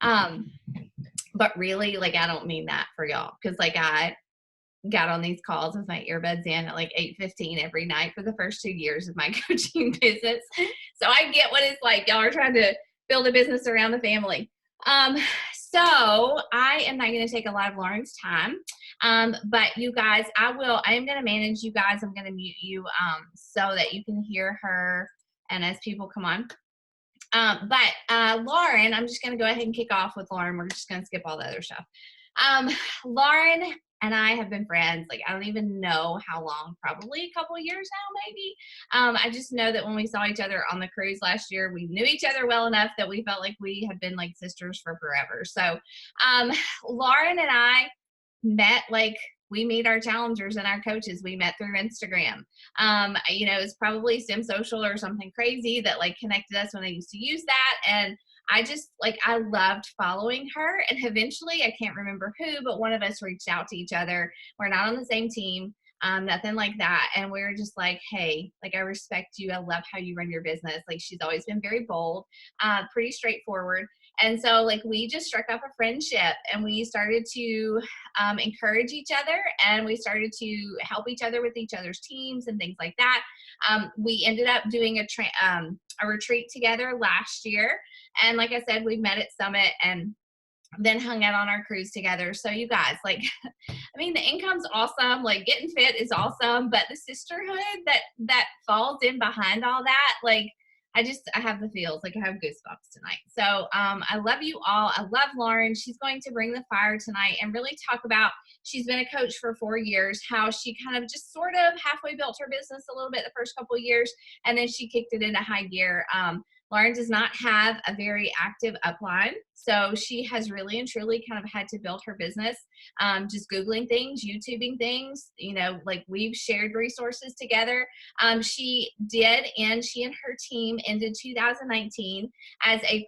Um, but really, like, I don't mean that for y'all, because like I got on these calls with my earbuds in at like 8:15 every night for the first 2 years of my coaching business. So I get what it's like. Y'all are trying to build a business around the family. Um, so I am not going to take a lot of Lauren's time. But you guys, I am going to manage you guys. I'm going to mute you so that you can hear her and as people come on. But Lauren, I'm just going to go ahead and kick off with Lauren. We're just going to skip all the other stuff. Lauren and I have been friends, like, I don't even know how long, probably a couple of years now, maybe. I just know that when we saw each other on the cruise last year, we knew each other well enough that we felt like we had been like sisters for forever. So Lauren and I met, like, we meet our challengers and our coaches. We met through Instagram. It's probably Sim Social or something crazy that like connected us when I used to use that. And I just like, I loved following her. And eventually, I can't remember who, but one of us reached out to each other. We're not on the same team, nothing like that. And we were just like, hey, like, I respect you. I love how you run your business. Like, she's always been very bold, pretty straightforward. And so, like, we just struck up a friendship and we started to encourage each other, and we started to help each other with each other's teams and things like that. We ended up doing a retreat together last year. And like I said, we met at Summit and then hung out on our cruise together. So you guys, like, I mean, the income's awesome. Like, getting fit is awesome, but the sisterhood that falls in behind all that, like, I have the feels, like, I have goosebumps tonight. So I love you all. I love Lauren. She's going to bring the fire tonight and really talk about, she's been a coach for 4 years, how she kind of just sort of halfway built her business a little bit the first couple of years, and then she kicked it into high gear. Lauren does not have a very active upline, so she has really and truly kind of had to build her business, just Googling things, YouTubing things, like, we've shared resources together. She and her team ended 2019 as a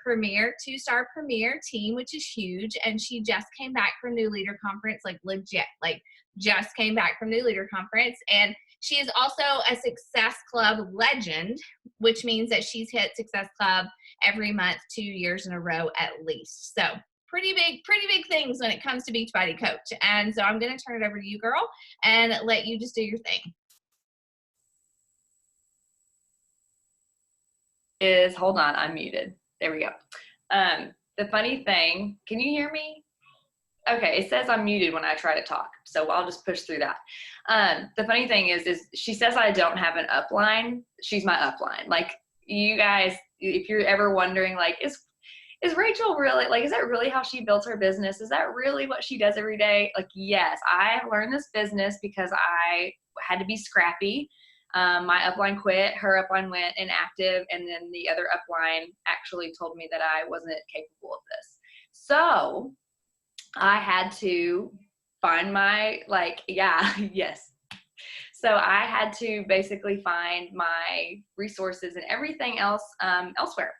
two-star premier team, which is huge, and she just came back from New Leader Conference, like, legit, like, just came back from New Leader Conference. And she is also a Success Club legend, which means that she's hit Success Club every month 2 years in a row at least. So pretty big things when it comes to Beachbody Coach. And so I'm going to turn it over to you, girl, and let you just do your thing. Hold on, I'm muted. There we go. The funny thing, can you hear me? Okay, it says I'm muted when I try to talk, so I'll just push through that. The funny thing is she says I don't have an upline. She's my upline. Like, you guys, if you're ever wondering, like, is Rachel really, like, is that really how she built her business? Is that really what she does every day? Like, yes, I learned this business because I had to be scrappy. My upline quit, her upline went inactive, and then the other upline actually told me that I wasn't capable of this. So I had to find my, like, yes. So I had to basically find my resources and everything else elsewhere.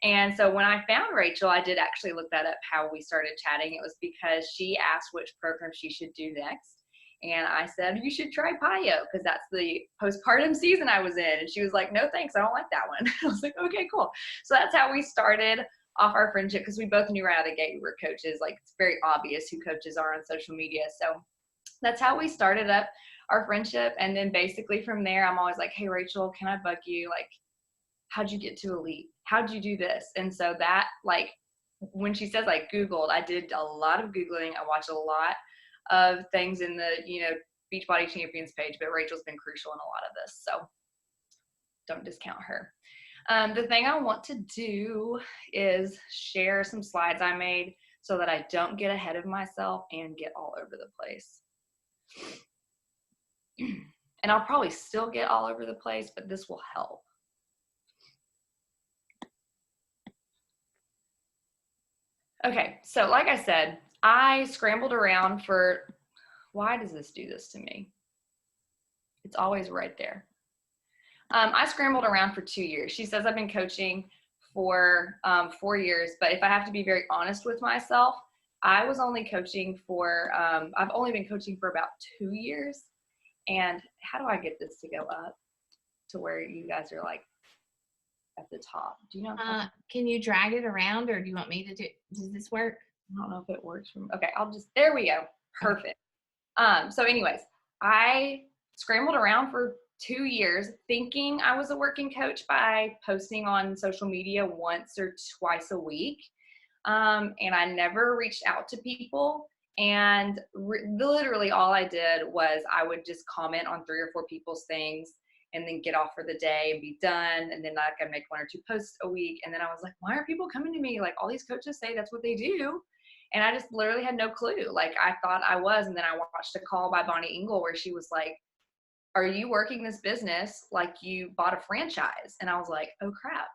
And so when I found Rachel, I did actually look that up, how we started chatting. It was because she asked which program she should do next. And I said, you should try PiYo, because that's the postpartum season I was in. And she was like, no, thanks, I don't like that one. I was like, okay, cool. So that's how we started off our friendship, because we both knew right out of the gate we were coaches. Like, it's very obvious who coaches are on social media. So that's how we started up our friendship. And then basically from there, I'm always like, hey, Rachel, can I bug you? Like, how'd you get to Elite? How'd you do this? And so that, like, when she says, like, Googled, I did a lot of Googling. I watched a lot of things in the, Beachbody Champions page, but Rachel's been crucial in a lot of this. So don't discount her. The thing I want to do is share some slides I made so that I don't get ahead of myself and get all over the place. And I'll probably still get all over the place, but this will help. Okay, so like I said, I scrambled around for, why does this do this to me? It's always right there. I scrambled around for 2 years. She says I've been coaching for 4 years, but if I have to be very honest with myself, I was only coaching for, I've only been coaching for about 2 years. And how do I get this to go up to where you guys are like, at the top. Do you know? Can you drag it around, or do you want me to do? Does this work? I don't know if it works. Okay, there we go. Perfect. So anyways, I scrambled around for 2 years thinking I was a working coach by posting on social media once or twice a week. And I never reached out to people. And literally all I did was I would just comment on 3 or 4 people's things and then get off for the day and be done. And then like I'd make 1 or 2 posts a week. And then I was like, why are people coming to me? Like all these coaches say that's what they do. And I just literally had no clue. Like I thought I was. And then I watched a call by Bonnie Engel where she was like, are you working this business like you bought a franchise? And I was like, oh crap.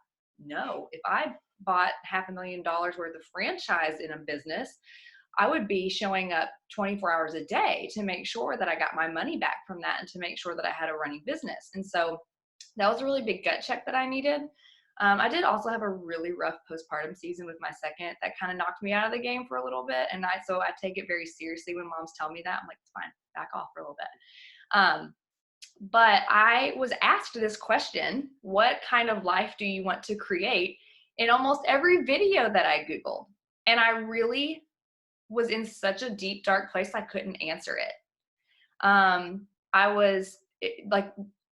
No, if I bought $500,000 worth of franchise in a business, I would be showing up 24 hours a day to make sure that I got my money back from that and to make sure that I had a running business. And so that was a really big gut check that I needed. I did also have a really rough postpartum season with my second that kind of knocked me out of the game for a little bit. And so I take it very seriously when moms tell me that. I'm like, it's fine, back off for a little bit. But I was asked this question, what kind of life do you want to create, in almost every video that I Googled. And I really was in such a deep, dark place, I couldn't answer it. Like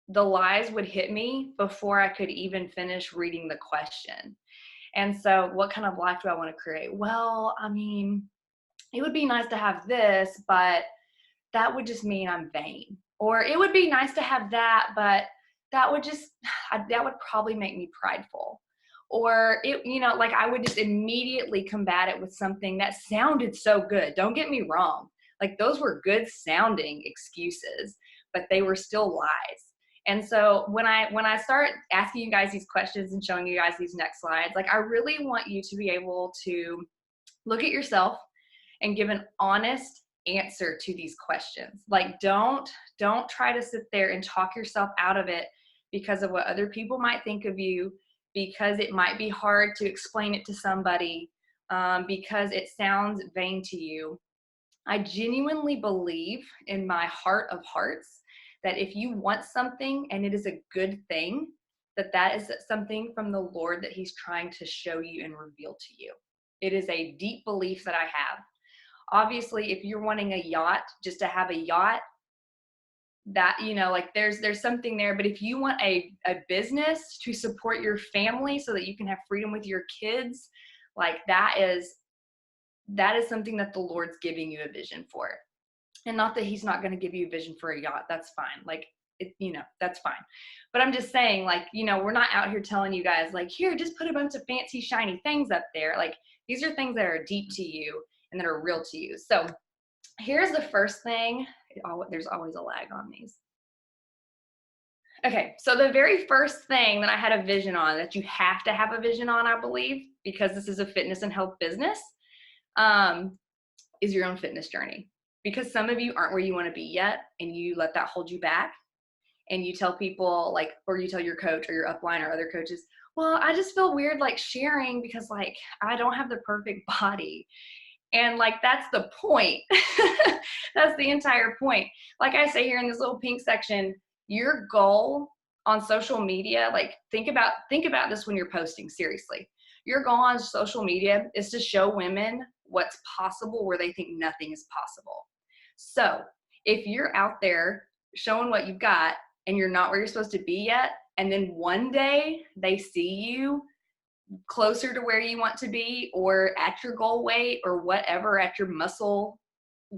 the lies would hit me before I could even finish reading the question. And so what kind of life do I want to create? Well, I mean, it would be nice to have this, but that would just mean I'm vain. Or it would be nice to have that, but that would probably make me prideful. Or like I would just immediately combat it with something that sounded so good. Don't get me wrong. Like those were good sounding excuses, but they were still lies. And so when I start asking you guys these questions and showing you guys these next slides, like I really want you to be able to look at yourself and give an honest answer to these questions. Like don't try to sit there and talk yourself out of it because of what other people might think of you, because it might be hard to explain it to somebody, because it sounds vain to you. I genuinely believe in my heart of hearts that if you want something and it is a good thing, that is something from the Lord that he's trying to show you and reveal to you. It is a deep belief that I have. Obviously, if you're wanting a yacht just to have a yacht, that, like there's something there. But if you want a business to support your family so that you can have freedom with your kids, like that is something that the Lord's giving you a vision for. And not that he's not going to give you a vision for a yacht. That's fine. Like, that's fine. But I'm just saying, like, we're not out here telling you guys, like, here, just put a bunch of fancy, shiny things up there. Like, these are things that are deep to you and that are real to you. So here's the first thing. There's always a lag on these. Okay, so the very first thing that I had a vision on, that you have to have a vision on, I believe, because this is a fitness and health business, is your own fitness journey. Because some of you aren't where you want to be yet, and you let that hold you back. And you tell people, like, or you tell your coach or your upline or other coaches, well, I just feel weird, like, sharing because, like, I don't have the perfect body. And, like, that's the point. That's the entire point. Like I say here in this little pink section, your goal on social media, like, think about this when you're posting, seriously. Your goal on social media is to show women what's possible where they think nothing is possible. So if you're out there showing what you've got and you're not where you're supposed to be yet, and then one day they see you closer to where you want to be, or at your goal weight, or whatever, at your muscle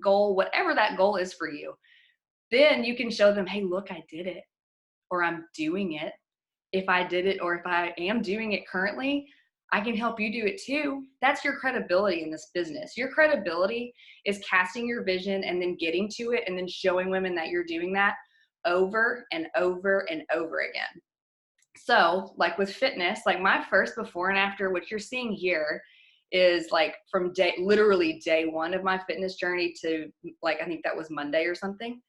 goal, whatever that goal is for you, then you can show them, hey, look, I did it, or I'm doing it. If I did it, or if I am doing it currently, I can help you do it too. That's your credibility in this business. Your credibility is casting your vision and then getting to it and then showing women that you're doing that over and over and over again. So like with fitness, like my first before and after, what you're seeing here is like from literally day one of my fitness journey to, like, I think that was Monday or something.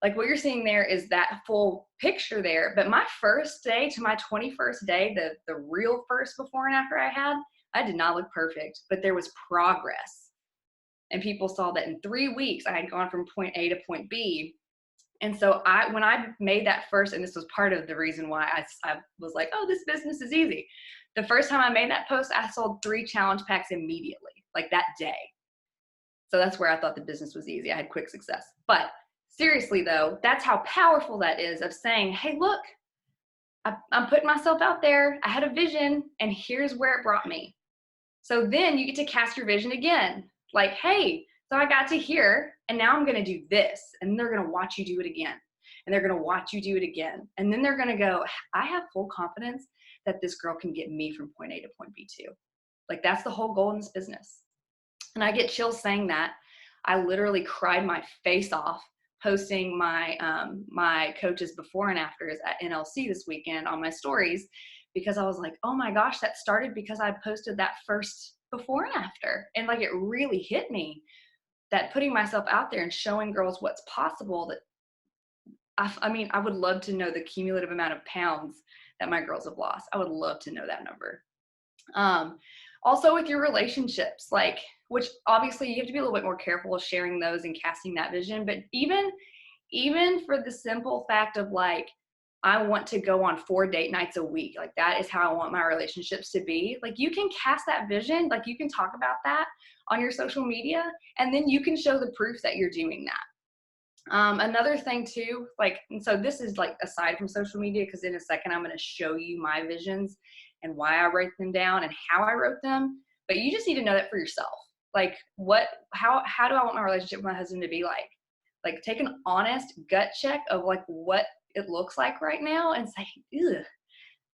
Like what you're seeing there is that full picture there. But my first day to my 21st day, the real first before and after I did not look perfect, but there was progress. And people saw that in 3 weeks, I had gone from point A to point B. And so when I made that first, and this was part of the reason why I was like, oh, this business is easy. The first time I made that post, I sold 3 challenge packs immediately, like that day. So that's where I thought the business was easy. I had quick success. But seriously though, that's how powerful that is, of saying, hey, look, I'm putting myself out there. I had a vision and here's where it brought me. So then you get to cast your vision again. Like, hey, so I got to here and now I'm going to do this. And they're going to watch you do it again. And they're going to watch you do it again. And then they're going to go, I have full confidence that this girl can get me from point A to point B too. Like, that's the whole goal in this business. And I get chills saying that. I literally cried my face off posting my my coaches before and afters at NLC this weekend on my stories, because I was like, oh my gosh, that started because I posted that first before and after. And like, it really hit me that putting myself out there and showing girls what's possible, that I mean, I would love to know the cumulative amount of pounds that my girls have lost. I would love to know that number. Also with your relationships, like, which obviously you have to be a little bit more careful of sharing those and casting that vision. But even for the simple fact of like, I want to go on 4 date nights a week. Like, that is how I want my relationships to be. Like, you can cast that vision. Like, you can talk about that on your social media, and then you can show the proof that you're doing that. Another thing too, like, and so this is like aside from social media, because in a second I'm going to show you my visions and why I wrote them down and how I wrote them. But you just need to know that for yourself. Like, how do I want my relationship with my husband to be like? Like, take an honest gut check of like what it looks like right now and say, ugh,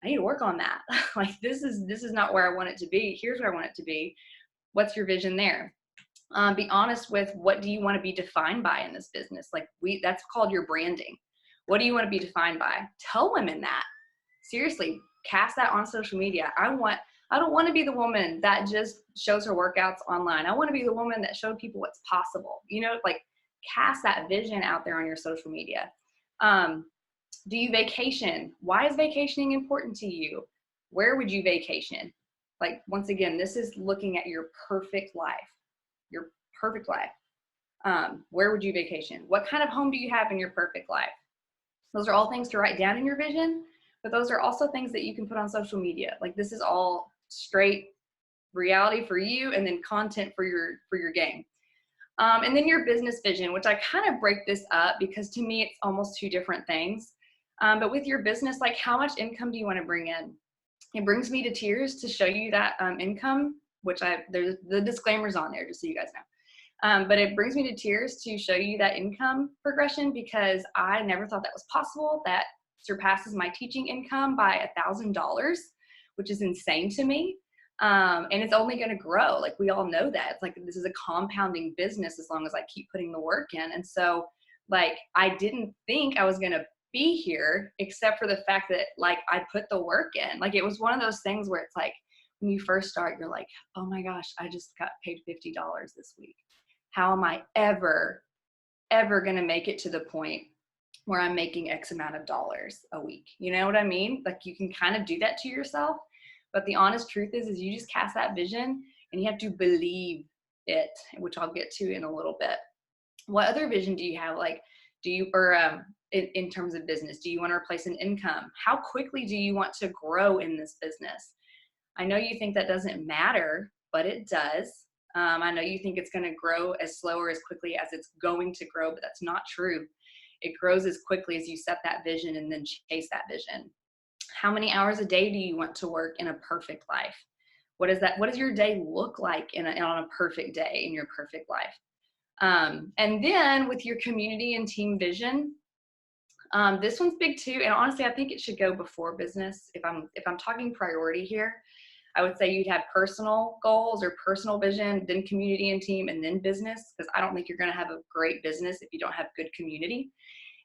I need to work on that. Like, this is not where I want it to be. Here's where I want it to be. What's your vision there? Be honest with, what do you want to be defined by in this business? Like, that's called your branding. What do you want to be defined by? Tell women that. Seriously, cast that on social media. I don't want to be the woman that just shows her workouts online. I want to be the woman that showed people what's possible. You know, like, cast that vision out there on your social media. Do you vacation? Why is vacationing important to you? Where would you vacation? Like, once again, this is looking at your perfect life. Your perfect life. Where would you vacation? What kind of home do you have in your perfect life? Those are all things to write down in your vision, but those are also things that you can put on social media. Like, this is all straight reality for you, and then content for your game. And then your business vision, which I kind of break this up because to me it's almost 2 different things. But with your business, like, how much income do you want to bring in? It brings me to tears to show you that income, which there's the disclaimers on there just so you guys know. But it brings me to tears to show you that income progression, because I never thought that was possible. That surpasses my teaching income by $1,000, which is insane to me. And it's only going to grow. Like, we all know that. It's like, this is a compounding business as long as I keep putting the work in. And so, like, I didn't think I was going to be here, except for the fact that, like, I put the work in. Like, it was one of those things where it's like, when you first start, you're like, oh my gosh, I just got paid $50 this week. How am I ever going to make it to the point where I'm making X amount of dollars a week? You know what I mean? Like, you can kind of do that to yourself. But the honest truth is you just cast that vision and you have to believe it, which I'll get to in a little bit. What other vision do you have? Like, in terms of business, do you want to replace an income? How quickly do you want to grow in this business? I know you think that doesn't matter, but it does. I know you think it's going to grow as slow or as quickly as it's going to grow, but that's not true. It grows as quickly as you set that vision and then chase that vision. How many hours a day do you want to work in a perfect life? What does your day look like on a perfect day in your perfect life? And then with your community and team vision, this one's big too. And honestly, I think it should go before business. If I'm talking priority here, I would say you'd have personal goals or personal vision, then community and team, and then business, because I don't think you're going to have a great business if you don't have good community.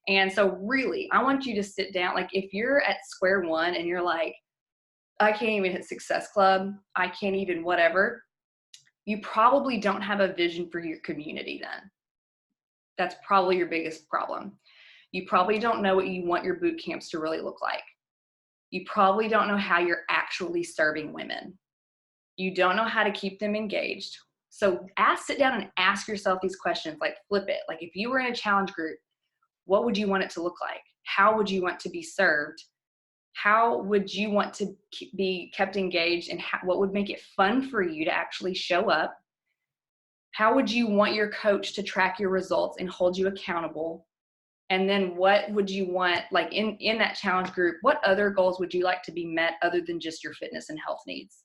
And so really, I want you to sit down. Like, if you're at square one and you're like, I can't even hit Success Club, I can't even whatever, you probably don't have a vision for your community then. That's probably your biggest problem. You probably don't know what you want your boot camps to really look like. You probably don't know how you're actually serving women. You don't know how to keep them engaged. So sit down and ask yourself these questions, like, flip it. Like, if you were in a challenge group, What would you want it to look like? How would you want to be served? How would you want to be kept engaged, and what would make it fun for you to actually show up? How would you want your coach to track your results and hold you accountable? And then what would you want, like in that challenge group, what other goals would you like to be met other than just your fitness and health needs?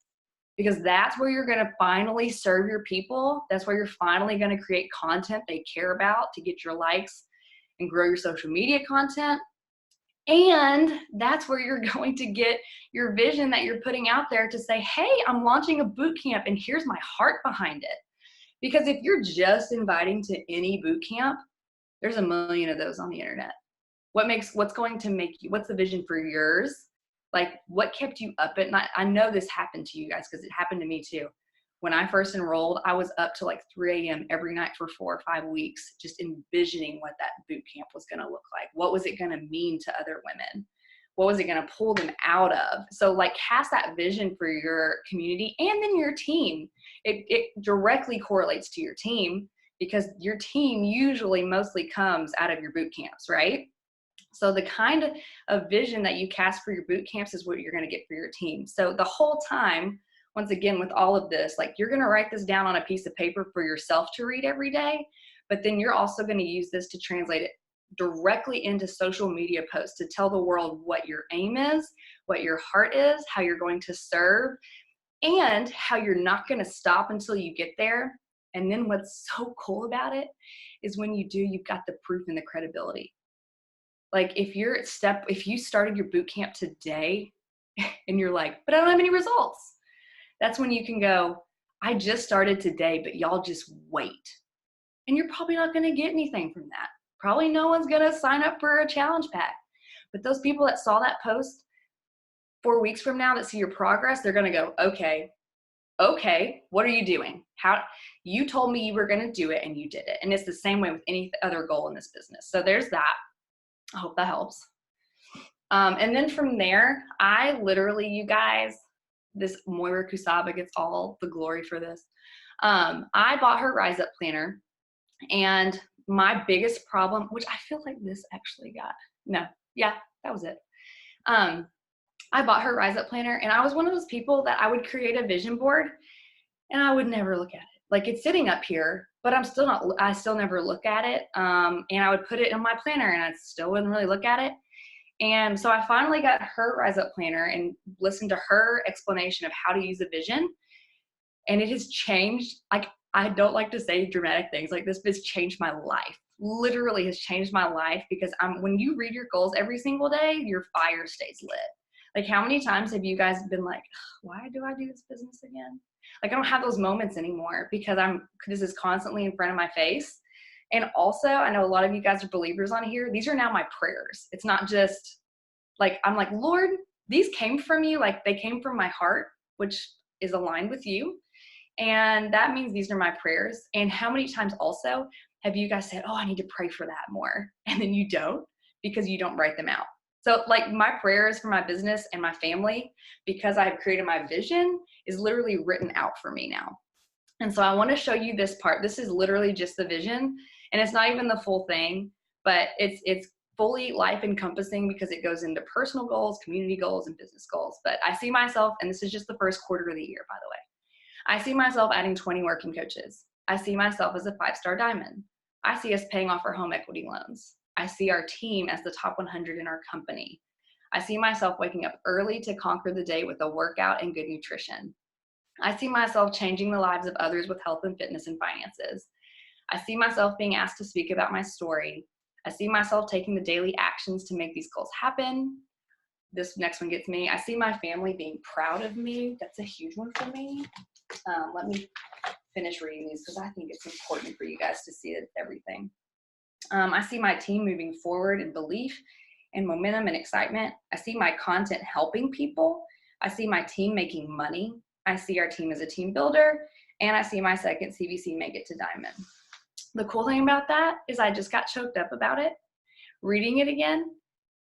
Because that's where you're going to finally serve your people. That's where you're finally going to create content they care about to get your likes and grow your social media content. And that's where you're going to get your vision that you're putting out there to say, hey, I'm launching a boot camp and here's my heart behind it. Because if you're just inviting to any boot camp, there's a million of those on the internet. What's going to make you, what's the vision for yours? Like, what kept you up at night? I know this happened to you guys because it happened to me too. When I first enrolled, I was up to like 3 a.m. every night for 4 or 5 weeks, just envisioning what that boot camp was going to look like. What was it going to mean to other women? What was it going to pull them out of? So like, cast that vision for your community and then your team. It directly correlates to your team, because your team usually mostly comes out of your boot camps, right? So the kind of vision that you cast for your boot camps is what you're going to get for your team. So the whole time, once again, with all of this, like, you're going to write this down on a piece of paper for yourself to read every day, but then you're also going to use this to translate it directly into social media posts to tell the world what your aim is, what your heart is, how you're going to serve, and how you're not going to stop until you get there. And then what's so cool about it is when you do, you've got the proof and the credibility. Like, if you started your boot camp today and you're like, but I don't have any results, that's when you can go, I just started today, but y'all just wait. And you're probably not going to get anything from that. Probably no one's going to sign up for a challenge pack. But those people that saw that post 4 weeks from now that see your progress, they're going to go, okay, what are you doing? How you told me you were going to do it and you did it. And it's the same way with any other goal in this business. So there's that. I hope that helps. And then from there, I literally, you guys, this Moira Kusaba gets all the glory for this. I bought her Rise Up planner, and my biggest problem, which I feel like this actually that was it. I bought her Rise Up planner, and I was one of those people that I would create a vision board and I would never look at it. Like, it's sitting up here, but I still never look at it. And I would put it in my planner and I still wouldn't really look at it. And so I finally got her Rise Up planner and listened to her explanation of how to use a vision. And it has changed. Like, I don't like to say dramatic things like this, but it's changed my life. Literally has changed my life, because when you read your goals every single day, your fire stays lit. Like, how many times have you guys been like, why do I do this business again? Like, I don't have those moments anymore, because this is constantly in front of my face. And also, I know a lot of you guys are believers on here. These are now my prayers. It's not just like, I'm like, Lord, these came from you. Like, they came from my heart, which is aligned with you. And that means these are my prayers. And how many times also have you guys said, oh, I need to pray for that more? And then you don't, because you don't write them out. So like, my prayers for my business and my family, because I've created my vision, is literally written out for me now. And so I want to show you this part. This is literally just the vision, and it's not even the full thing, but it's fully life encompassing, because it goes into personal goals, community goals, and business goals. But I see myself, and this is just the first quarter of the year, by the way, I see myself adding 20 working coaches. I see myself as a 5-star diamond. I see us paying off our home equity loans. I see our team as the top 100 in our company. I see myself waking up early to conquer the day with a workout and good nutrition. I see myself changing the lives of others with health and fitness and finances. I see myself being asked to speak about my story. I see myself taking the daily actions to make these goals happen. This next one gets me. I see my family being proud of me. That's a huge one for me. Let me finish reading these, because I think it's important for you guys to see everything. I see my team moving forward in belief and momentum and excitement. I see my content helping people. I see my team making money. I see our team as a team builder, and I see my second CVC make it to diamond. The cool thing about that is I just got choked up about it, reading it again.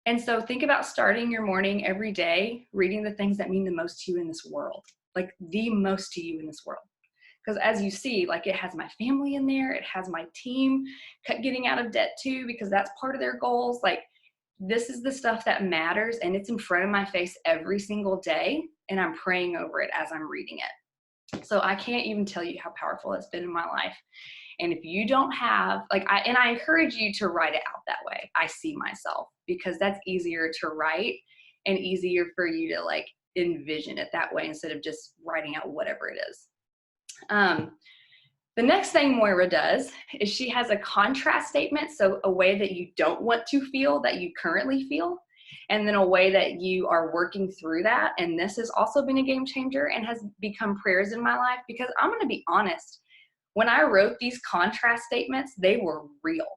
And so think about starting your morning every day, reading the things that mean the most to you in this world, like the most to you in this world. Because as you see, like it has my family in there, it has my team getting out of debt too, because that's part of their goals. Like this is the stuff that matters, and it's in front of my face every single day, and I'm praying over it as I'm reading it. So I can't even tell you how powerful it's been in my life. And if you don't have, like, I encourage you to write it out that way. I see myself, because that's easier to write and easier for you to like envision it that way instead of just writing out whatever it is. The next thing Moira does is she has a contrast statement. So a way that you don't want to feel that you currently feel, and then a way that you are working through that. And this has also been a game changer and has become prayers in my life, because I'm going to be honest, when I wrote these contrast statements, they were real.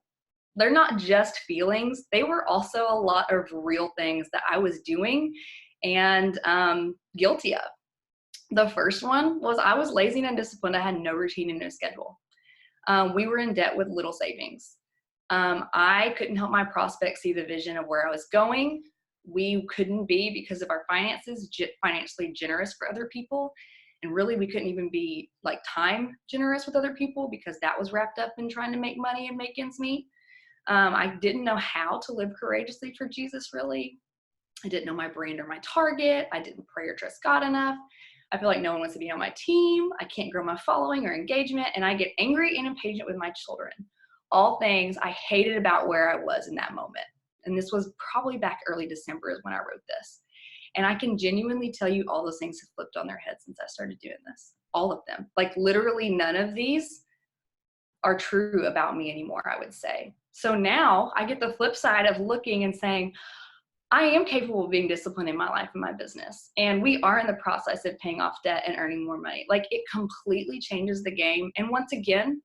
They're not just feelings. They were also a lot of real things that I was doing and guilty of. The first one was I was lazy and undisciplined. I had no routine and no schedule. We were in debt with little savings. I couldn't help my prospects see the vision of where I was going. We couldn't be, because of our finances, financially generous for other people. And really, we couldn't even be like time generous with other people, because that was wrapped up in trying to make money and make ends meet. I didn't know how to live courageously for Jesus, really. I didn't know my brand or my target. I didn't pray or trust God enough. I feel like no one wants to be on my team. I can't grow my following or engagement. And I get angry and impatient with my children. All things I hated about where I was in that moment. And this was probably back early December is when I wrote this. And I can genuinely tell you all those things have flipped on their head since I started doing this. All of them. Like literally none of these are true about me anymore, I would say. So now I get the flip side of looking and saying, I am capable of being disciplined in my life and my business. And we are in the process of paying off debt and earning more money. Like it completely changes the game. And once again,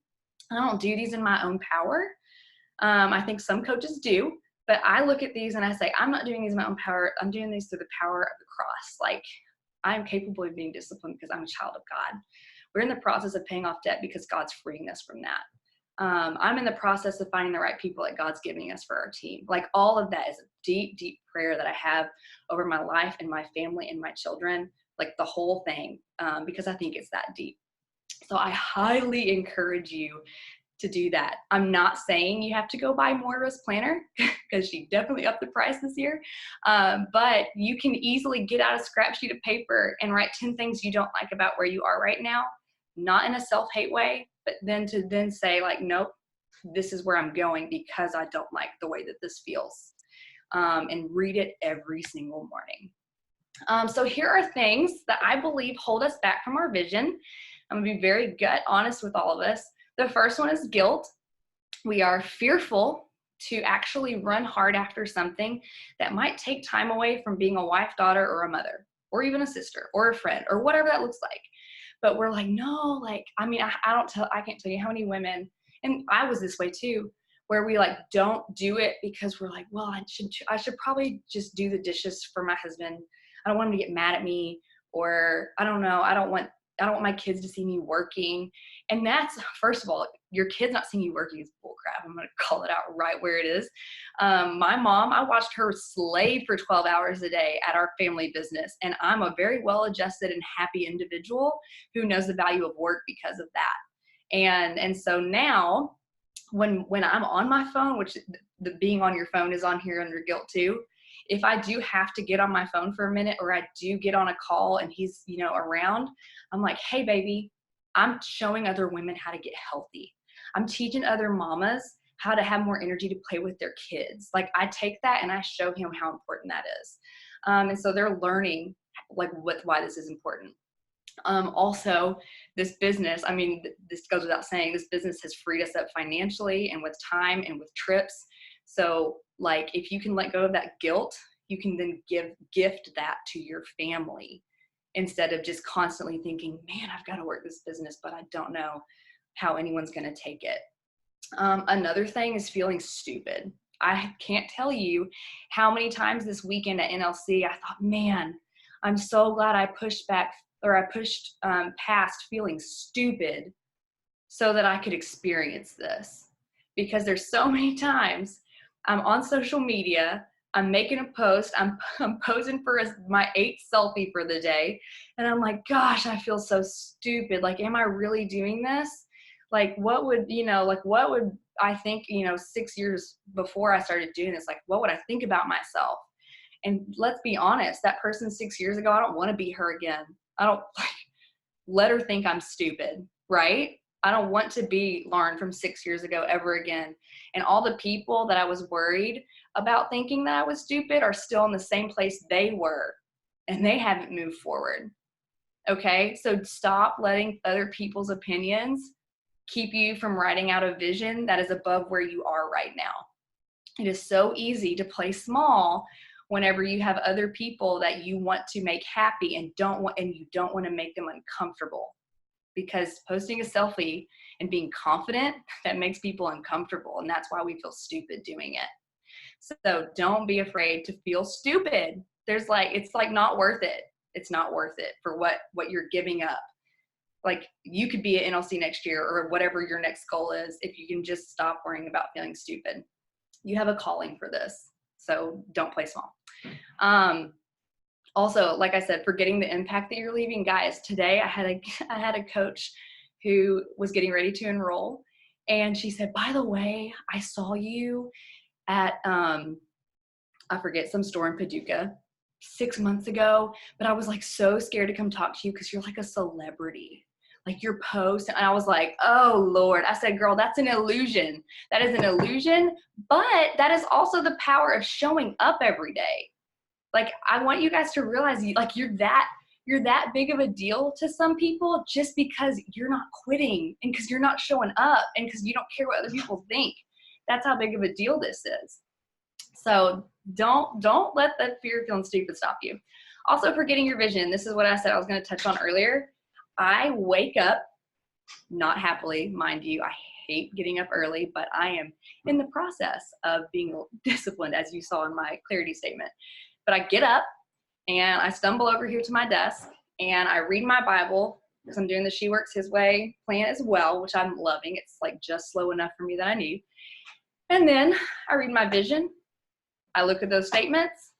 I don't do these in my own power. I think some coaches do, but I look at these and I say, I'm not doing these in my own power. I'm doing these through the power of the cross. Like I'm capable of being disciplined because I'm a child of God. We're in the process of paying off debt because God's freeing us from that. I'm in the process of finding the right people that God's giving us for our team. Like all of that is a deep, deep prayer that I have over my life and my family and my children, like the whole thing, because I think it's that deep. So I highly encourage you to do that. I'm not saying you have to go buy Moira's planner because she definitely upped the price this year. But you can easily get out a scrap sheet of paper and write 10 things you don't like about where you are right now, not in a self-hate way, but then to then say like, nope, this is where I'm going because I don't like the way that this feels. And read it every single morning. So here are things that I believe hold us back from our vision. I'm gonna be very gut honest with all of us. The first one is guilt. We are fearful to actually run hard after something that might take time away from being a wife, daughter, or a mother, or even a sister, or a friend, or whatever that looks like. But we're like, no, like, I mean, I can't tell you how many women, and I was this way too, where we like don't do it because we're like, well, I should probably just do the dishes for my husband. I don't want him to get mad at me, or I don't know, I don't want my kids to see me working. And that's, first of all, your kid's not seeing you working is bullcrap. I'm going to call it out right where it is. My mom, I watched her slave for 12 hours a day at our family business. And I'm a very well-adjusted and happy individual who knows the value of work because of that. And so now when I'm on my phone, which the being on your phone is on here under guilt too, if I do have to get on my phone for a minute, or I do get on a call and he's, around, I'm like, hey baby, I'm showing other women how to get healthy. I'm teaching other mamas how to have more energy to play with their kids. Like I take that and I show him how important that is. And so they're learning like why this is important. Also, this business, I mean, this goes without saying, this business has freed us up financially and with time and with trips. So like, if you can let go of that guilt, you can then gift that to your family instead of just constantly thinking, man, I've got to work this business, but I don't know how anyone's going to take it. Another thing is feeling stupid. I can't tell you how many times this weekend at NLC, I thought, man, I'm so glad I pushed past feeling stupid so that I could experience this. Because there's so many times I'm on social media, I'm making a post. I'm posing for my 8th selfie for the day. And I'm like, gosh, I feel so stupid. Like, am I really doing this? Like, what would, what would I think, 6 years before I started doing this? Like, what would I think about myself? And let's be honest, that person 6 years ago, I don't want to be her again. I don't let her think I'm stupid, right? I don't want to be Lauren from 6 years ago ever again. And all the people that I was worried about thinking that I was stupid are still in the same place they were, and they haven't moved forward. Okay? So stop letting other people's opinions keep you from writing out a vision that is above where you are right now. It is so easy to play small whenever you have other people that you want to make happy and you don't want to make them uncomfortable. Because posting a selfie and being confident, that makes people uncomfortable, and that's why we feel stupid doing it. So don't be afraid to feel stupid. It's like not worth it. It's not worth it for what you're giving up. Like, you could be at NLC next year or whatever your next goal is if you can just stop worrying about feeling stupid. You have a calling for this, so don't play small. Also, like I said, forgetting the impact that you're leaving. Guys, today I had a coach who was getting ready to enroll, and she said, by the way, I saw you at, I forget, some store in Paducah 6 months ago, but I was like so scared to come talk to you because you're like a celebrity. Like, your post, and I was like, oh Lord. I said, girl, that's an illusion. That is an illusion, but that is also the power of showing up every day. Like, I want you guys to realize, like, you're that big of a deal to some people just because you're not quitting and because you're not showing up and because you don't care what other people think. That's how big of a deal this is. So don't let that fear of feeling stupid stop you. Also, forgetting your vision. This is what I said I was going to touch on earlier. I wake up, not happily, mind you. I hate getting up early, but I am in the process of being disciplined, as you saw in my clarity statement. But I get up and I stumble over here to my desk and I read my Bible because I'm doing the She Works His Way plan as well, which I'm loving. It's like just slow enough for me that I need. And then I read my vision. I look at those statements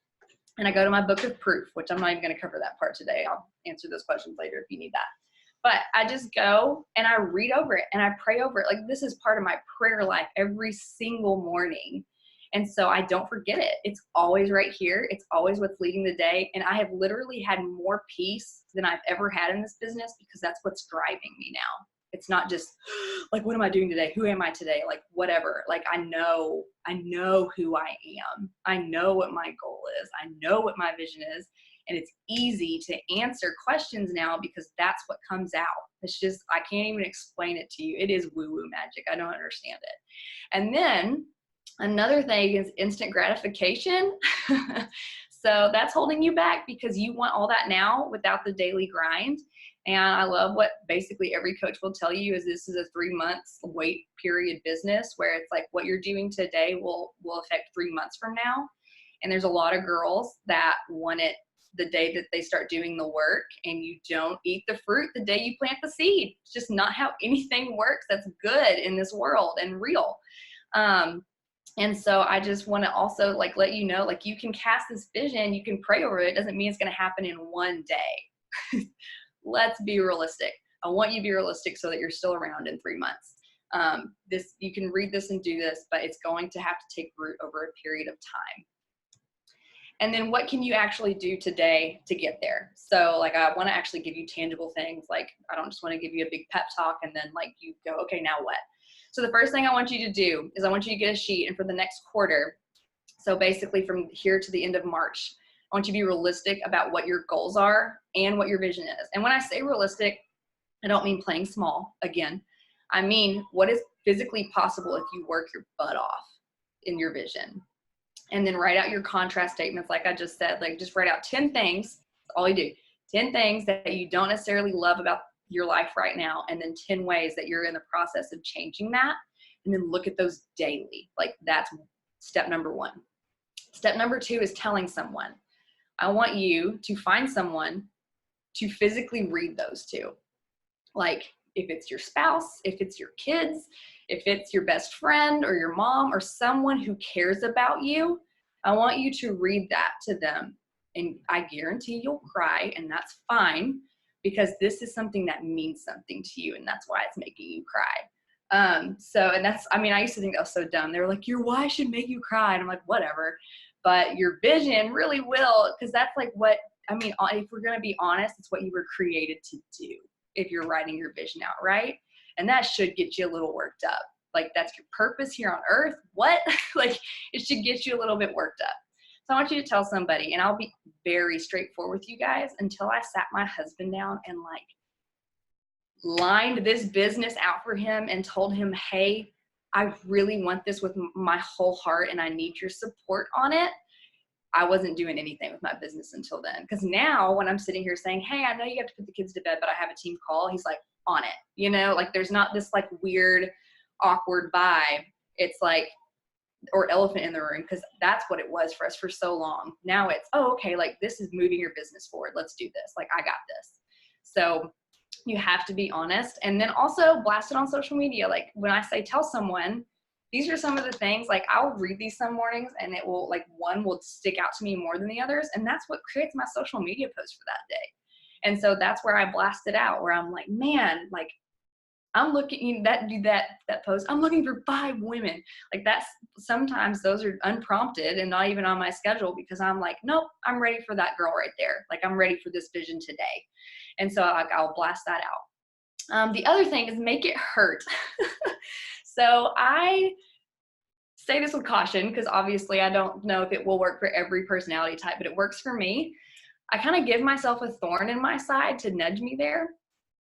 and I go to my book of proof, which I'm not even going to cover that part today. I'll answer those questions later if you need that. But I just go and I read over it and I pray over it. Like, this is part of my prayer life every single morning. And so I don't forget it. It's always right here. It's always what's leading the day. And I have literally had more peace than I've ever had in this business because that's what's driving me now. It's not just like, what am I doing today? Who am I today? Like, whatever. Like, I know who I am. I know what my goal is. I know what my vision is. And it's easy to answer questions now because that's what comes out. It's just, I can't even explain it to you. It is woo-woo magic. I don't understand it. And then another thing is instant gratification. So that's holding you back because you want all that now without the daily grind. And I love what basically every coach will tell you is this is a 3 months wait period business where it's like what you're doing today will affect 3 months from now. And there's a lot of girls that want it the day that they start doing the work, and you don't eat the fruit the day you plant the seed. It's just not how anything works that's good in this world and real. And so I just want to also like let you know, like, you can cast this vision, you can pray over it. It doesn't mean it's going to happen in one day. Let's be realistic. I want you to be realistic so that you're still around in 3 months. You can read this and do this, but it's going to have to take root over a period of time. And then what can you actually do today to get there? So like, I want to actually give you tangible things. Like, I don't just want to give you a big pep talk and then like you go, okay, now what? So the first thing I want you to do is I want you to get a sheet, and for the next quarter, so basically from here to the end of March, I want you to be realistic about what your goals are and what your vision is. And when I say realistic, I don't mean playing small again. I mean, what is physically possible if you work your butt off in your vision? And then write out your contrast statements. Like I just said, like, just write out 10 things. That's all you do. 10 things that you don't necessarily love about your life right now. And then 10 ways that you're in the process of changing that. And then look at those daily. Like, that's step number 1. Step number 2 is telling someone. I want you to find someone to physically read those to. Like, if it's your spouse, if it's your kids, if it's your best friend or your mom or someone who cares about you, I want you to read that to them. And I guarantee you'll cry, and that's fine, because this is something that means something to you, and that's why it's making you cry. And that's, I mean, I used to think that was so dumb. They were like, your why should make you cry. And I'm like, whatever. But your vision really will, because that's like what, I mean, if we're going to be honest, it's what you were created to do if you're writing your vision out, right? And that should get you a little worked up. Like, that's your purpose here on earth. What? Like, it should get you a little bit worked up. So I want you to tell somebody, and I'll be very straightforward with you guys, until I sat my husband down and like lined this business out for him and told him, hey, I really want this with my whole heart and I need your support on it. I wasn't doing anything with my business until then. Because now when I'm sitting here saying, hey, I know you have to put the kids to bed, but I have a team call, he's like on it, you know, like there's not this like weird, awkward vibe. It's like, or elephant in the room, because that's what it was for us for so long. Now it's, oh, okay, like this is moving your business forward. Let's do this. Like, I got this. So you have to be honest, and then also blast it on social media. Like, when I say tell someone, these are some of the things, like I'll read these some mornings and it will, like, one will stick out to me more than the others. And that's what creates my social media post for that day. And so that's where I blast it out, where I'm like, man, like, I'm looking, that post, I'm looking for 5 women. Like, that's, sometimes those are unprompted and not even on my schedule, because I'm like, nope, I'm ready for that girl right there. Like, I'm ready for this vision today. And so like, I'll blast that out. The other thing is make it hurt. So I say this with caution, because obviously I don't know if it will work for every personality type, but it works for me. I kind of give myself a thorn in my side to nudge me there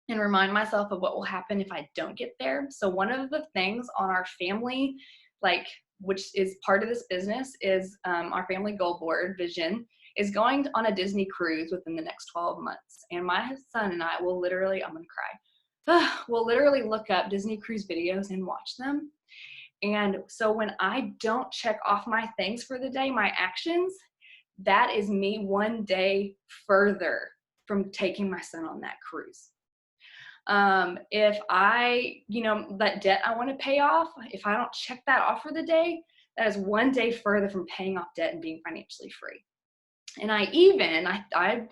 and remind myself of what will happen if I don't get there. So one of the things on our family, like, which is part of this business, is our family goal board vision is going on a Disney cruise within the next 12 months. And my son and I will literally, I'm gonna cry. We'll literally look up Disney cruise videos and watch them. And so when I don't check off my things for the day, my actions, that is me one day further from taking my son on that cruise. If I, that debt I want to pay off, if I don't check that off for the day, that is one day further from paying off debt and being financially free. And I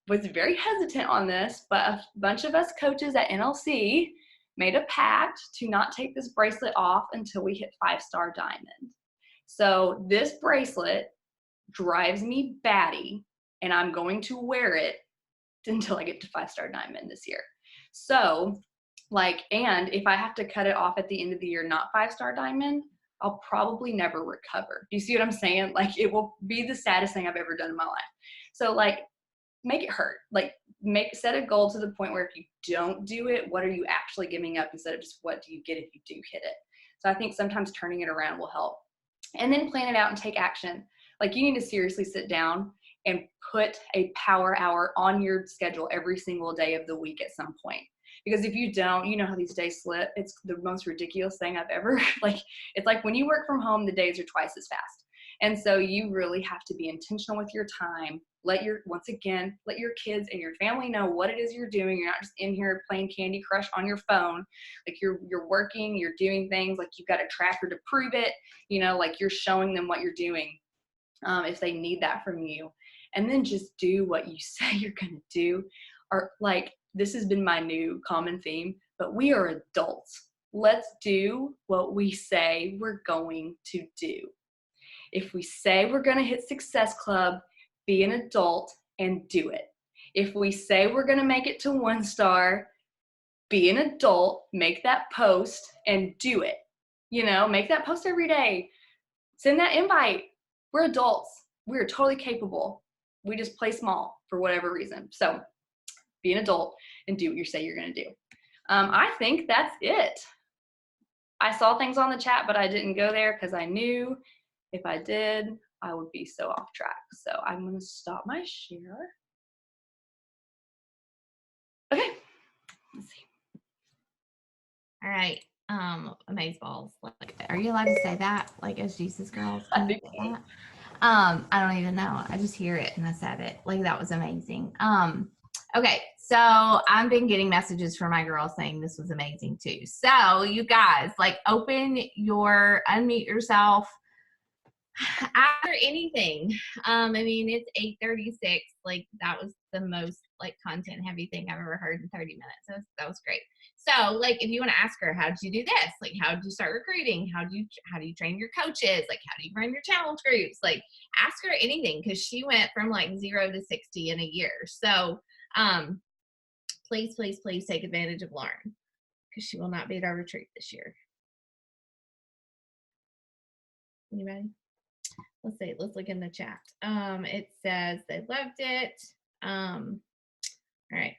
was very hesitant on this, but a bunch of us coaches at NLC made a pact to not take this bracelet off until we hit 5-star diamond. So this bracelet drives me batty, and I'm going to wear it until I get to 5-star diamond this year. So, like, and if I have to cut it off at the end of the year, not 5-star diamond, I'll probably never recover. Do you see what I'm saying? Like, it will be the saddest thing I've ever done in my life. So, like, make it hurt. Like, set a goal to the point where if you don't do it, what are you actually giving up, instead of just what do you get if you do hit it? So I think sometimes turning it around will help. And then plan it out and take action. Like, you need to seriously sit down and put a power hour on your schedule every single day of the week at some point. Because if you don't, you know how these days slip. It's the most ridiculous thing I've ever, like, it's like when you work from home, the days are twice as fast. And so you really have to be intentional with your time. Let your kids and your family know what it is you're doing. You're not just in here playing Candy Crush on your phone. Like, you're working, you're doing things, like you've got a tracker to prove it, like you're showing them what you're doing, if they need that from you. And then just do what you say you're going to do. Or, like, this has been my new common theme, but we are adults. Let's do what we say we're going to do. If we say we're going to hit Success Club, be an adult and do it. If we say we're going to make it to 1-star, be an adult, make that post and do it. Make that post every day. Send that invite. We're adults. We're totally capable. We just play small for whatever reason. So be an adult and do what you say you're going to do. I think that's it. I saw things on the chat, but I didn't go there because I knew if I did, I would be so off track. So I'm going to stop my share. Okay. Let's see. All right. Amazeballs. Like, are you allowed to say that? Like, as Jesus girls? I think that? I don't even know. I just hear it and I said it. Like, that was amazing. Okay. So I've been getting messages from my girls saying this was amazing too. So you guys, like, unmute yourself. After anything, I mean, it's 8:36. Like that was the most like content heavy thing I've ever heard in 30 minutes. That was great. So like, if you want to ask her, how did you do this? Like, how did you start recruiting? How do you train your coaches? Like, how do you run your challenge groups? Like, ask her anything, because she went from like 0 to 60 in a year. So, please, please, please take advantage of Lauren, because she will not be at our retreat this year. Anybody? Let's see. Let's look in the chat. It says they loved it. All right.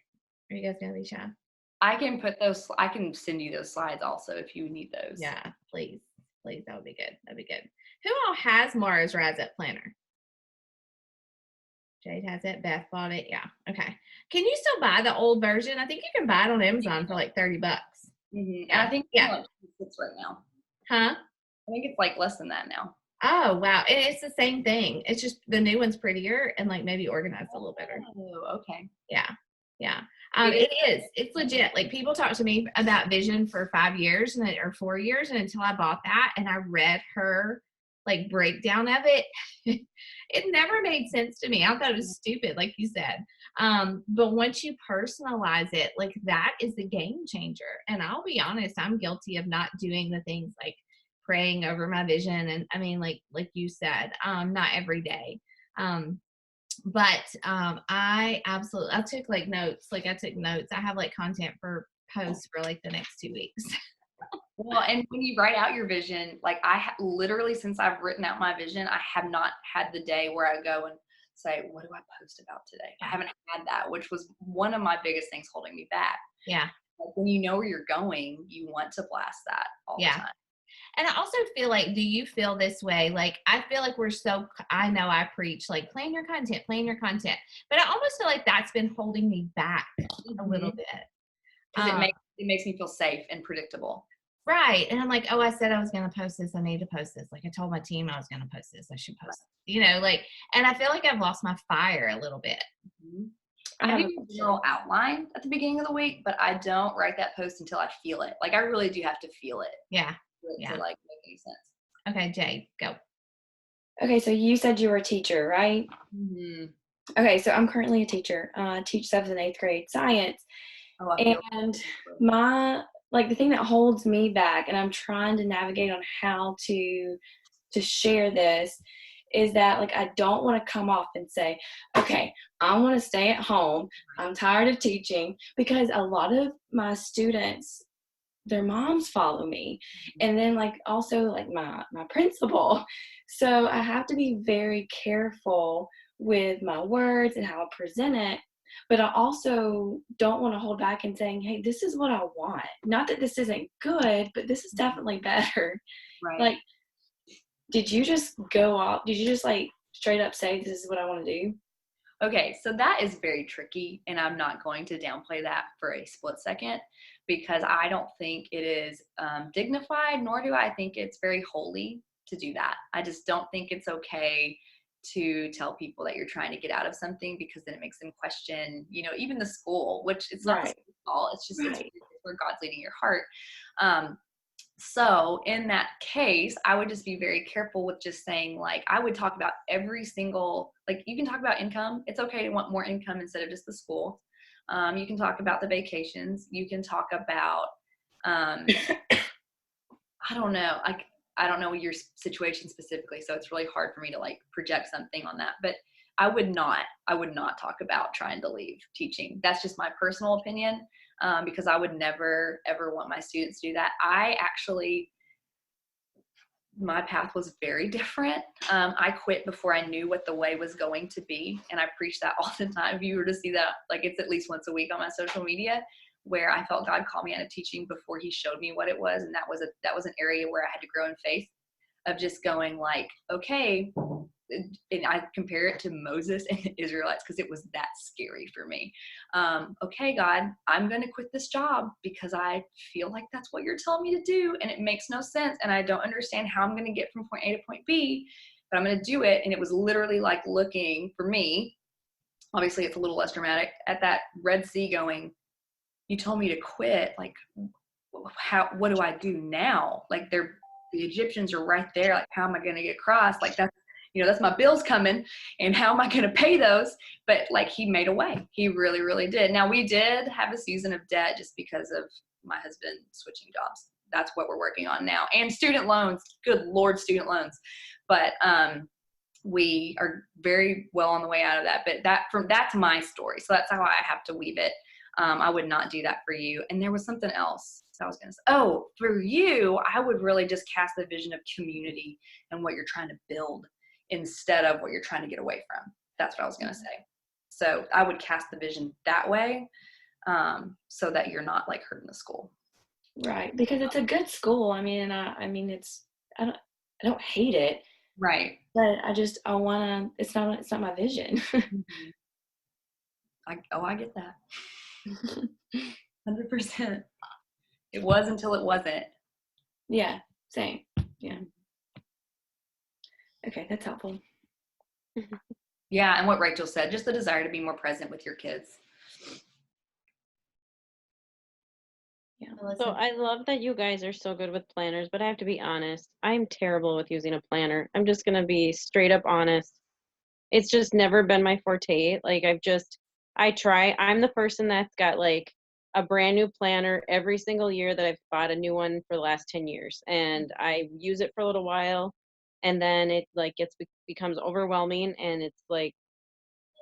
Are you guys gonna be shy? I can send you those slides also if you need those. Yeah, please. Please, that would be good. That'd be good. Who all has Mara's Rise Up Planner? Jade has it. Beth bought it. Yeah. Okay. Can you still buy the old version? I think you can buy it on Amazon for like $30. Mm-hmm. And I think it's like $26 right now. Huh? I think it's like less than that now. Oh, wow. And it's the same thing. It's just the new one's prettier and like maybe organized a little better. Oh, okay. Yeah. Yeah. It is. It's legit. Like, people talk to me about vision for 5 years or 4 years. And until I bought that and I read her like breakdown of it, it never made sense to me. I thought it was stupid, like you said. But once you personalize it, like, that is the game changer. And I'll be honest, I'm guilty of not doing the things like praying over my vision. And I mean, like you said, not every day. But I took like notes. Like, I took notes. I have like content for posts for like the next 2 weeks. Well, and when you write out your vision, like literally, since I've written out my vision, I have not had the day where I go and say, what do I post about today? I haven't had that, which was one of my biggest things holding me back. Yeah. Like, when you know where you're going, you want to blast that all the time. And I also feel like, do you feel this way? Like, I feel like I know I preach like plan your content, but I almost feel like that's been holding me back a little bit. Because it makes me feel safe and predictable. Right. And I'm like, oh, I said I was going to post this. I need to post this. Like, I told my team I was going to post this. I should post it. You know, like, and I feel like I've lost my fire a little bit. Mm-hmm. I have a general outline at the beginning of the week, but I don't write that post until I feel it. Like, I really do have to feel it. Yeah. To like make any sense. Okay, Jade, go. Okay, so you said you were a teacher, right? Mm-hmm. Okay, so I'm currently a teacher. I teach 7th and 8th grade science. Oh, and the thing that holds me back, and I'm trying to navigate on how to share this, is that like I don't want to come off and say, okay, I want to stay at home. I'm tired of teaching, because a lot of my students, their moms follow me, and then like also like my principal. So I have to be very careful with my words and how I present it, but I also don't want to hold back and saying, hey, this is what I want. Not that this isn't good, but this is definitely better. Right. Like, did you just go off? Did you just like straight up say, this is what I want to do? Okay, so that is very tricky, and I'm not going to downplay that for a split second, because I don't think it is dignified, nor do I think it's very holy to do that. I just don't think it's okay to tell people that you're trying to get out of something, because then it makes them question, even the school, which it's not the school's fault. It's just it's where God's leading your heart. So in that case, I would just be very careful with just saying, like, I would talk about every single, like, you can talk about income. It's okay to want more income instead of just the school. You can talk about the vacations. You can talk about, I don't know. I don't know your situation specifically, so it's really hard for me to like project something on that. But I would not talk about trying to leave teaching. That's just my personal opinion, because I would never, ever want my students to do that. My path was very different. I quit before I knew what the way was going to be. And I preach that all the time. If you were to see that, like, it's at least once a week on my social media, where I felt God call me out of teaching before he showed me what it was. And that was an area where I had to grow in faith, of just going like, okay. And I compare it to Moses and the Israelites, because it was that scary for me. Okay, God, I'm going to quit this job because I feel like that's what you're telling me to do. And it makes no sense. And I don't understand how I'm going to get from point A to point B, but I'm going to do it. And it was literally like looking for me. Obviously, it's a little less dramatic, at that Red Sea, going, you told me to quit. Like, what do I do now? Like, the Egyptians are right there. Like, how am I going to get across? Like, that's, that's my bills coming, and how am I going to pay those? But like, he made a way. He really, really did. Now, we did have a season of debt just because of my husband switching jobs. That's what we're working on now. And student loans, good Lord, student loans. But we are very well on the way out of that. But that's my story. So that's how I have to weave it. I would not do that for you. And there was something else I was going to say. Oh, for you, I would really just cast the vision of community and what you're trying to build instead of what you're trying to get away from. That's what I was going to say. So I would cast the vision that way, so that you're not like hurting the school. Right. Because it's a good school. I mean, I don't hate it. Right. But I want to, it's not my vision. I get that. 100%. It was until it wasn't. Yeah. Same. Yeah. Okay. That's helpful. Yeah. And what Rachel said, just the desire to be more present with your kids. Yeah. So I love that you guys are so good with planners, but I have to be honest, I'm terrible with using a planner. I'm just going to be straight up honest. It's just never been my forte. Like, I try. I'm the person that's got like a brand new planner every single year that I've bought a new one for the last 10 years. And I use it for a little while, and then it like becomes overwhelming, and it's like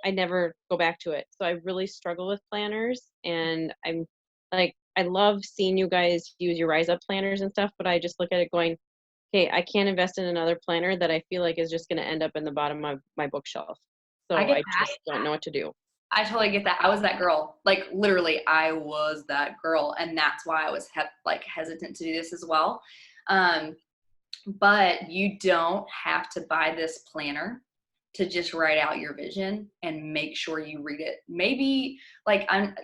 I never go back to it. So I really struggle with planners, and I'm like, I love seeing you guys use your Rise Up planners and stuff, but I just look at it going, okay, I can't invest in another planner that I feel like is just going to end up in the bottom of my bookshelf. So I just don't know what to do. I totally get that. I was that girl. Like, literally, I was that girl. And that's why I was hesitant to do this as well. But you don't have to buy this planner to just write out your vision and make sure you read it. Maybe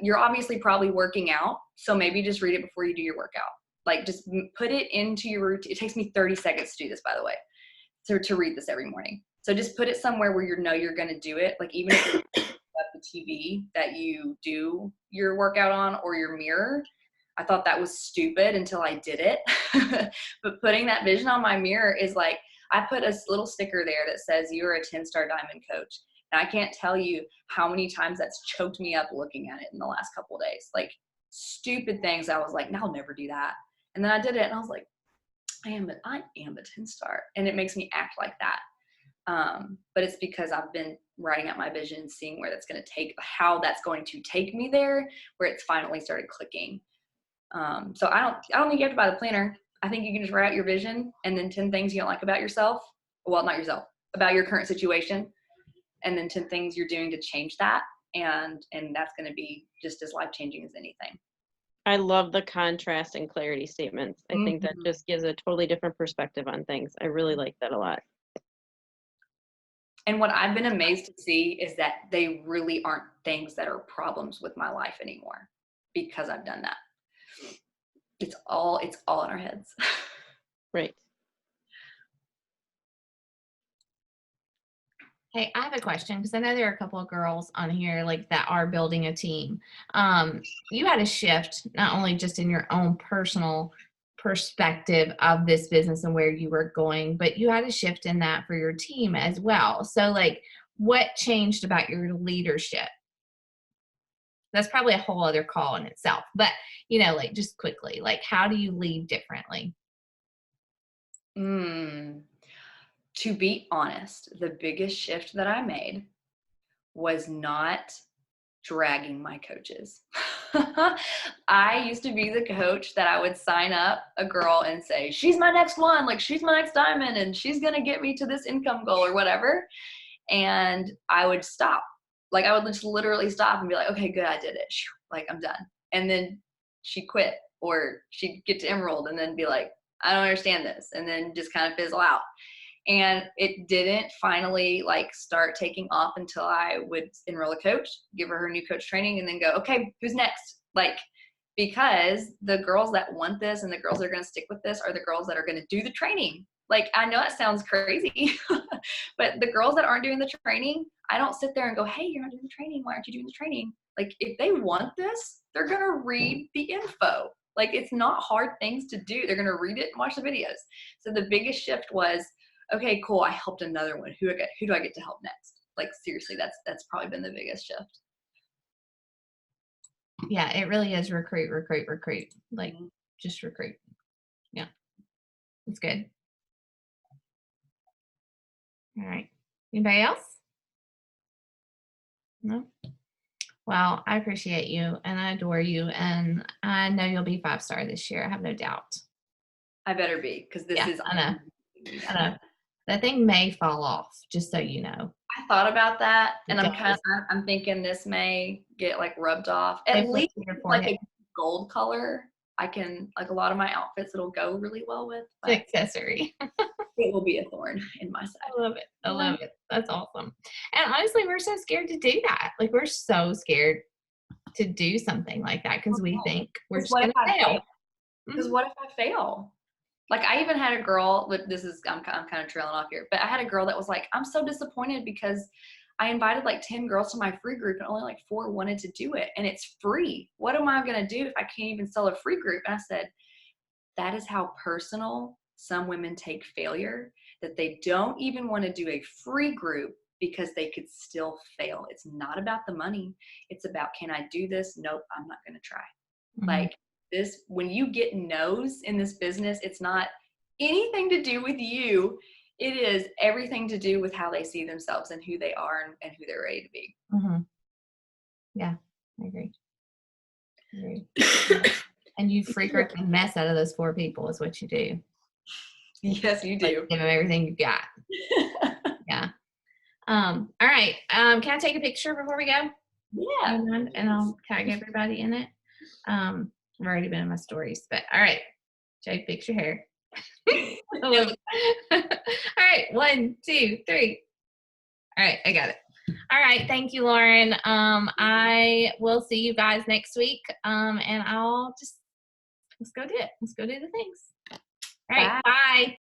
you're obviously probably working out. So maybe just read it before you do your workout. Like, just put it into your routine. It takes me 30 seconds to do this, by the way, to read this every morning. So just put it somewhere where you're going to do it. Like, even if you at the TV that you do your workout on, or your mirror. I thought that was stupid until I did it. But putting that vision on my mirror is like, I put a little sticker there that says, "You're a 10-star diamond coach." And I can't tell you how many times that's choked me up looking at it in the last couple of days. Like, stupid things. I was like, no, I'll never do that. And then I did it, and I was like, I am a 10-star. And it makes me act like that. But it's because I've been writing out my vision, seeing where that's going to take, how that's going to take me there, where it's finally started clicking. So I don't think you have to buy the planner. I think you can just write out your vision, and then 10 things you don't like about yourself. Well, not yourself, about your current situation. And then 10 things you're doing to change that. And that's going to be just as life-changing as anything. I love the contrast and clarity statements. I think that just gives a totally different perspective on things. I really like that a lot. And what I've been amazed to see is that they really aren't things that are problems with my life anymore, because I've done that. It's all in our heads. Right. Hey, I have a question, because I know there are a couple of girls on here like that are building a team. You had a shift, not only just in your own personal perspective of this business and where you were going, but you had a shift in that for your team as well. So like, what changed about your leadership? That's probably a whole other call in itself, but like, just quickly, like, how do you lead differently? To be honest, the biggest shift that I made was not dragging my coaches. I used to be the coach that I would sign up a girl and say, she's my next one, like, she's my next diamond, and she's going to get me to this income goal or whatever. And I would stop. Like, I would just literally stop and be like, okay, good, I did it. Like, I'm done. And then she'd quit, or she'd get to Emerald and then be like, I don't understand this. And then just kind of fizzle out. And it didn't finally start taking off until I would enroll a coach, give her new coach training, and then go, okay, who's next? Because the girls that want this and the girls that are going to stick with this are the girls that are going to do the training. I know that sounds crazy, but the girls that aren't doing the training, I don't sit there and go, hey, you're not doing the training. Why aren't you doing the training? If they want this, they're going to read the info. Like, it's not hard things to do. They're going to read it and watch the videos. So the biggest shift was, okay, cool. I helped another one. Who do I get to help next? Like, seriously, that's probably been the biggest shift. Yeah, it really is recruit. Like, Mhm. just recruit. Yeah, it's good. All right. Anybody else? No. Well, I appreciate you and I adore you, and I know you'll be 5-star this year. I have no doubt. I better be, because this Yeah, is. I know. I know. That thing may fall off, just so you know. I thought about that, and It does. I'm thinking this may get like rubbed off. At They put least to your like forehead. a gold color. I can, like, a lot of my outfits it'll go really well with, It's an but accessory. it will be a thorn in my side. I love it. I love it. That's awesome. And honestly, we're so scared to do that. Like, we're so scared to do something like that because we think we're just What going if to I fail. Because what if I fail? Like, I even had a girl, but I'm kind of trailing off here, but I had a girl that was like, I'm so disappointed because I invited like 10 girls to my free group and only like 4 wanted to do it, and it's free. What am I going to do if I can't even sell a free group? And I said, that is how personal some women take failure, that they don't even want to do a free group because they could still fail. It's not about the money. It's about, can I do this? Nope, I'm not going to try. Mhm. Like, this, when you get no's in this business, it's not anything to do with you. It is everything to do with how they see themselves and who they are and who they're ready to be. Mhm. Yeah, I agree. And you freak the mess out of those 4 people is what you do. Yes, you Like, do. give them everything you got. Yeah. All right. Can I take a picture before we go? Yeah. And I'll tag everybody in it. I've already been in my stories, but all right. Jake, fix your hair. All right. 1, 2, 3. All right. I got it. All right. Thank you, Lauren. I will see you guys next week. And let's go do it. Let's go do the things. All right. Bye.